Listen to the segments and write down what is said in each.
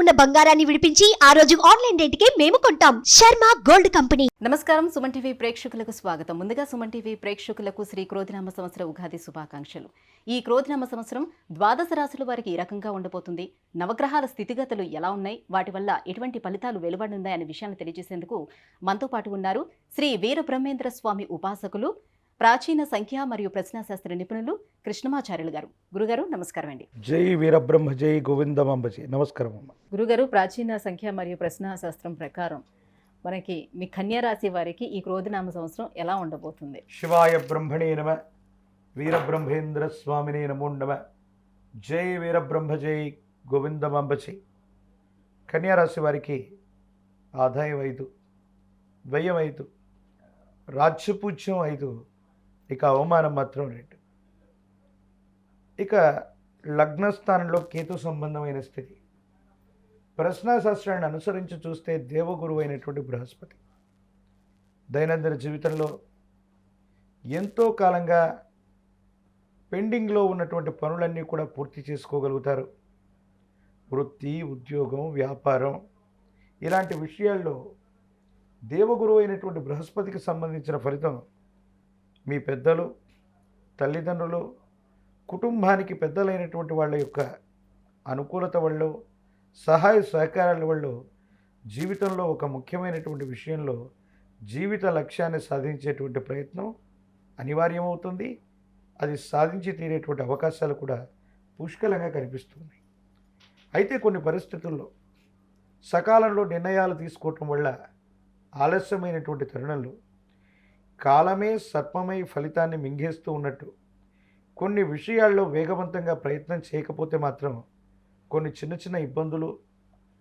ఉన్న బంగారాన్ని విడిపించి ఆ రోజు ఆన్లైన్ రేటుకే మేము కొంటాం. Sharma gold company. నమస్కారం, సుమన్ టీవీ ప్రేక్షకులకు స్వాగతం. ముందుగా సుమన్ టీవీ ప్రేక్షకులకు శ్రీ క్రోధినామ సంవత్సర ఉగాది శుభాకాంక్షలు. ఈ క్రోధినామ సంవత్సరం ద్వాదశ రాశుల వారికి ఈ రకంగా ఉండబోతుంది. నవగ్రహాల స్థితిగతులు ఎలా ఉన్నాయి, వాటి వల్ల ఎటువంటి ఫలితాలు వెలువడున్నాయి అనే విషయాన్ని తెలియజేసేందుకు మనతో పాటు ఉన్నారు శ్రీ వీర బ్రహ్మేంద్ర స్వామి ఉపాసకులు, ప్రాచీన సంఖ్య మరియు ప్రశ్నాశాస్త్ర నిపుణులు కృష్ణమాచార్యులు గారు. గురుగారు నమస్కారం అండి. జై వీరబ్రహ్మ జై గోవిందమాంబ జై. నమస్కారం అమ్మ. గురుగారు, ప్రాచీన సంఖ్య మరియు ప్రశ్నాశాస్త్రం ప్రకారం మనకి మీ కన్యా రాశి వారికి ఈ క్రోధినామ సంవత్సరం ఎలా ఉండబోతుంది? శివాయ బ్రహ్మణే నమ, వీరబ్రహ్మేంద్ర స్వామినే నమో నమ. జై వీరబ్రహ్మ జై గోవిందమాంబ జై. కన్యారాశి వారికి ఆదాయం 5, వ్యయం 5, రాజ్యపూజ్యం 5, ఇక అవమానం మాత్రం 2. ఇక లగ్నస్థానంలో కేతు సంబంధమైన స్థితి. ప్రశ్నాశాస్త్రాన్ని అనుసరించి చూస్తే దేవగురువు అయినటువంటి బృహస్పతి దైనందిన జీవితంలో ఎంతో కాలంగా పెండింగ్లో ఉన్నటువంటి పనులన్నీ కూడా పూర్తి చేసుకోగలుగుతారు. వృత్తి, ఉద్యోగం, వ్యాపారం ఇలాంటి విషయాల్లో దేవగురువు అయినటువంటి బృహస్పతికి సంబంధించిన ఫలితం మీ పెద్దలు, తల్లిదండ్రులు, కుటుంబానికి పెద్దలైనటువంటి వాళ్ళ యొక్క అనుకూలత వల్ల, సహాయ సహకారాల వల్ల జీవితంలో ఒక ముఖ్యమైనటువంటి విషయంలో జీవిత లక్ష్యాన్ని సాధించేటువంటి ప్రయత్నం అనివార్యమవుతుంది. అది సాధించి తీరేటువంటి అవకాశాలు కూడా పుష్కలంగా కనిపిస్తున్నాయి. అయితే కొన్ని పరిస్థితుల్లో సకాలంలో నిర్ణయాలు తీసుకోవటం వల్ల ఆలస్యమైనటువంటి తరుణంలో కాలమే సర్పమై ఫలితాన్ని మింగేస్తూ ఉన్నట్టు కొన్ని విషయాల్లో వేగవంతంగా ప్రయత్నం చేయకపోతే మాత్రం కొన్ని చిన్న చిన్న ఇబ్బందులు,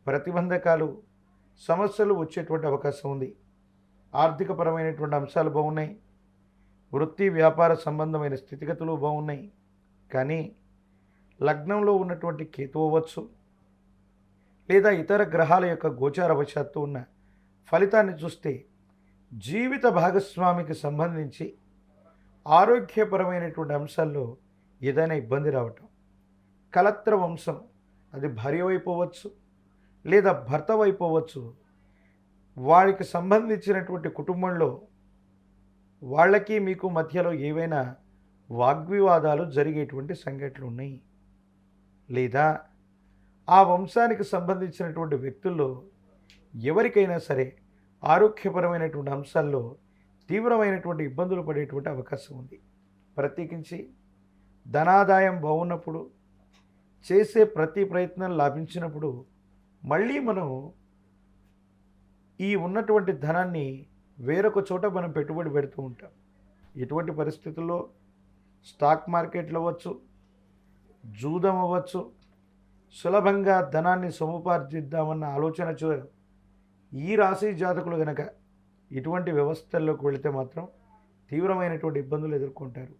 ప్రతిబంధకాలు, సమస్యలు వచ్చేటువంటి అవకాశం ఉంది. ఆర్థికపరమైనటువంటి అంశాలు బాగున్నాయి, వృత్తి వ్యాపార సంబంధమైన స్థితిగతులు బాగున్నాయి. కానీ లగ్నంలో ఉన్నటువంటి కేతు అవ్వచ్చు, లేదా ఇతర గ్రహాల యొక్క గోచారవశాత్తు ఉన్న ఫలితాన్ని చూస్తే జీవిత భాగస్వామికి సంబంధించి ఆరోగ్యపరమైనటువంటి అంశాల్లో ఏదైనా ఇబ్బంది రావటం, కలత్ర వంశం, అది భార్య అయిపోవచ్చు లేదా భర్త అయిపోవచ్చు, వారికి సంబంధించినటువంటి కుటుంబంలో వాళ్ళకి మీకు మధ్యలో ఏవైనా వాగ్వివాదాలు జరిగేటువంటి సంఘటనలు ఉన్నాయి. లేదా ఆ వంశానికి సంబంధించినటువంటి వ్యక్తుల్లో ఎవరికైనా సరే ఆరోగ్యపరమైనటువంటి అంశాల్లో తీవ్రమైనటువంటి ఇబ్బందులు పడేటువంటి అవకాశం ఉంది. ప్రత్యేకించి ధనాదాయం బాగున్నప్పుడు, చేసే ప్రతి ప్రయత్నం లాభించినప్పుడు మళ్ళీ మనం ఈ ఉన్నటువంటి ధనాన్ని వేరొక చోట మనం పెట్టుబడి పెడుతూ ఉంటాం. ఇటువంటి పరిస్థితుల్లో స్టాక్ మార్కెట్లు అవ్వచ్చు, జూదం అవ్వచ్చు, సులభంగా ధనాన్ని సముపార్జిద్దామన్న ఆలోచన ఈ రాశి జాతకులు కనుక ఇటువంటి వ్యవస్థల్లోకి వెళితే మాత్రం తీవ్రమైనటువంటి ఇబ్బందులు ఎదుర్కొంటారు.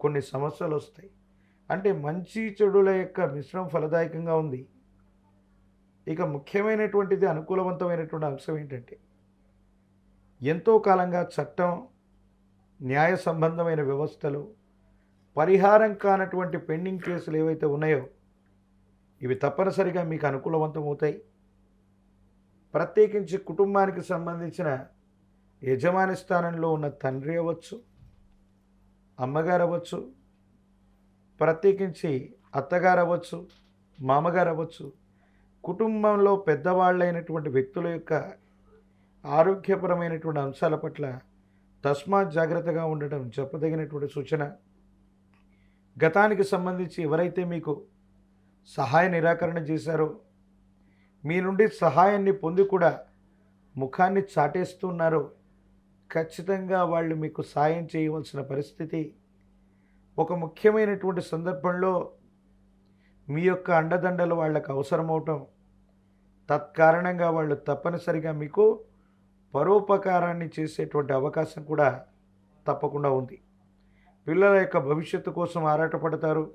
కొన్ని సమస్యలు వస్తాయి. అంటే మంచి చెడుల యొక్క మిశ్రమం ఫలదాయకంగా ఉంది. ఇక ముఖ్యమైనటువంటిది, అనుకూలవంతమైనటువంటి అంశం ఏంటంటే ఎంతో కాలంగా చట్టం, న్యాయ సంబంధమైన వ్యవస్థలు, పరిహారం కానటువంటి పెండింగ్ కేసులు ఏవైతే ఉన్నాయో ఇవి తప్పనిసరిగా మీకు అనుకూలవంతమవుతాయి. ప్రత్యేకించి కుటుంబానికి సంబంధించిన యజమాని స్థానంలో ఉన్న తండ్రి అవ్వచ్చు, అమ్మగారు అవ్వచ్చు, ప్రత్యేకించి అత్తగారు అవ్వచ్చు, మామగారు అవ్వచ్చు, కుటుంబంలో పెద్దవాళ్ళైనటువంటి వ్యక్తుల యొక్క ఆరోగ్యపరమైనటువంటి అంశాల పట్ల తస్మాత్ జాగ్రత్తగా ఉండటం చెప్పదగినటువంటి సూచన. గతానికి సంబంధించి ఎవరైతే మీకు సహాయ నిరాకరణ చేశారో, మీ నుండి సహాయాన్ని పొంది కూడా ముఖాన్ని చాటేస్తున్నారో, ఖచ్చితంగా వాళ్ళు మీకు సాయం చేయవలసిన పరిస్థితి. ఒక ముఖ్యమైనటువంటి సందర్భంలో మీ యొక్క అండదండలు వాళ్ళకు అవసరమవటం, తత్కారణంగా వాళ్ళు తప్పనిసరిగా మీకు పరోపకారాన్ని చేసేటువంటి అవకాశం కూడా తప్పకుండా ఉంది. పిల్లల యొక్క భవిష్యత్తు కోసం ఆరాటపడతారు.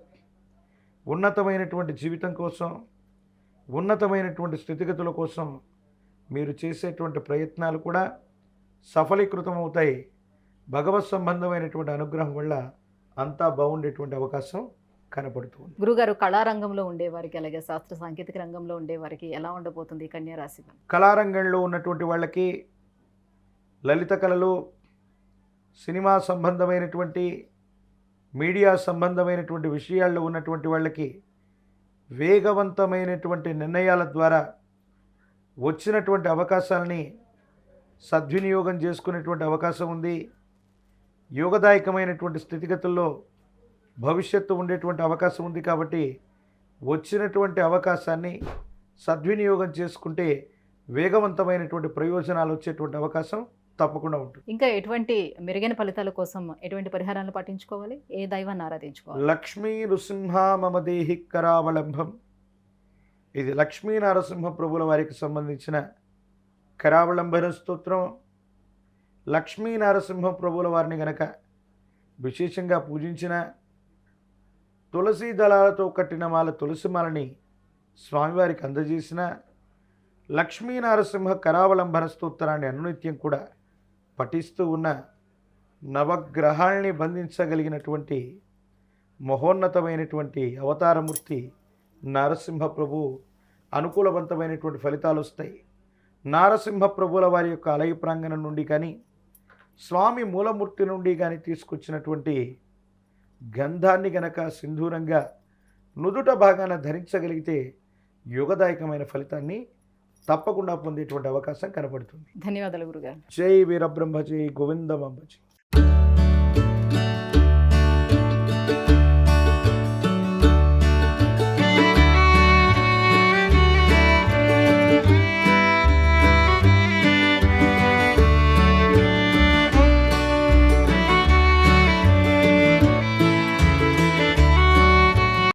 ఉన్నతమైనటువంటి జీవితం కోసం, ఉన్నతమైనటువంటి స్థితిగతుల కోసం మీరు చేసేటువంటి ప్రయత్నాలు కూడా సఫలీకృతం అవుతాయి. భగవత్ సంబంధమైనటువంటి అనుగ్రహం వల్ల అంతా బాగుండేటువంటి అవకాశం కనపడుతుంది. గురుగారు, కళారంగంలో ఉండేవారికి అలాగే శాస్త్ర సాంకేతిక రంగంలో ఉండేవారికి ఎలా ఉండబోతుంది ఈ కన్యా రాశి వారికి? కళారంగంలో ఉన్నటువంటి వాళ్ళకి, లలిత కళలు, సినిమా సంబంధమైనటువంటి, మీడియా సంబంధమైనటువంటి విషయాల్లో ఉన్నటువంటి వాళ్ళకి వేగవంతమైనటువంటి నిర్ణయాల ద్వారా వచ్చినటువంటి అవకాశాలని సద్వినియోగం చేసుకునేటువంటి అవకాశం ఉంది. యోగదాయకమైనటువంటి స్థితిగతుల్లో భవిష్యత్తు ఉండేటువంటి అవకాశం ఉంది. కాబట్టి వచ్చినటువంటి అవకాశాన్ని సద్వినియోగం చేసుకుంటే వేగవంతమైనటువంటి ప్రయోజనాలు వచ్చేటువంటి అవకాశం తప్పకుండా ఉంటుంది. ఇంకా ఎటువంటి మెరుగైన ఫలితాల కోసం ఎటువంటి పరిహారాలను పాటించుకోవాలి? ఏ దైవాన్ని ఆరాధించుకోవాలి? లక్ష్మీ నృసింహ మమ దేహి కరావలంబం. ఇది లక్ష్మీ నరసింహ ప్రభుల వారికి సంబంధించిన కరావలంబన స్తోత్రం. లక్ష్మీ నరసింహ ప్రభుల వారిని గనక విశేషంగా పూజించిన, తులసి దళాలతో కట్టిన మాల తులసి మాలని స్వామివారికి అందజేసిన, లక్ష్మీ నరసింహ కరావలంబన స్తోత్రాన్ని అనునిత్యం కూడా పఠిస్తూ ఉన్న, నవగ్రహాల్ని బంధించగలిగినటువంటి మహోన్నతమైనటువంటి అవతారమూర్తి నరసింహ ప్రభు అనుకూలవంతమైనటువంటి ఫలితాలు వస్తాయి. నారసింహ ప్రభుల వారి యొక్క ఆలయ ప్రాంగణం నుండి కానీ, స్వామి మూలమూర్తి నుండి కానీ తీసుకొచ్చినటువంటి గంధాన్ని గనక సింధూరంగా నుదుట భాగాన ధరించగలిగితే యోగదాయకమైన ఫలితాన్ని తప్పకుండా పొందేటువంటి అవకాశం కనపడుతుంది. ధన్యవాదాలు గురుగారు. జై వీరబ్రహ్మ, జై గోవిందమాంబ.